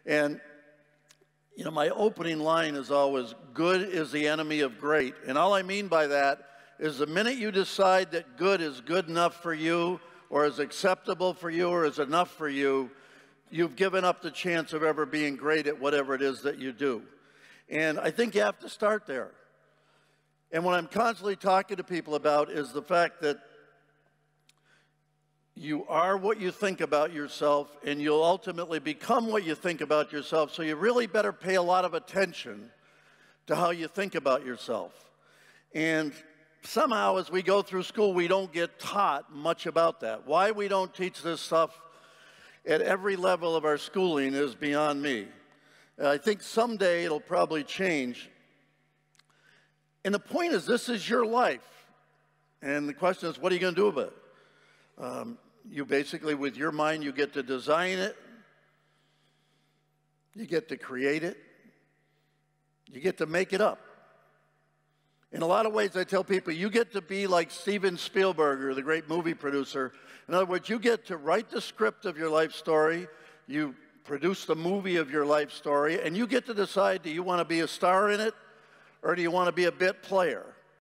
And, you know, my opening line is always, good is the enemy of great. And all I mean by that is the minute you decide that good is good enough for you, or is acceptable for you, or is enough for you, you've given up the chance of ever being great at whatever it is that you do. And I think you have to start there. And what I'm constantly talking to people about is the fact that you are what you think about yourself, and you'll ultimately become what you think about yourself, so you really better pay a lot of attention to how you think about yourself. And somehow, as we go through school, we don't get taught much about that. Why we don't teach this stuff at every level of our schooling is beyond me. I think someday it'll probably change. And the point is, this is your life. And the question is, what are you going to do about it? You basically, with your mind, you get to design it. You get to create it. You get to make it up. In a lot of ways, I tell people, you get to be like Steven Spielberg, the great movie producer. In other words, you get to write the script of your life story. You produce the movie of your life story. And you get to decide, do you want to be a star in it, or do you want to be a bit player?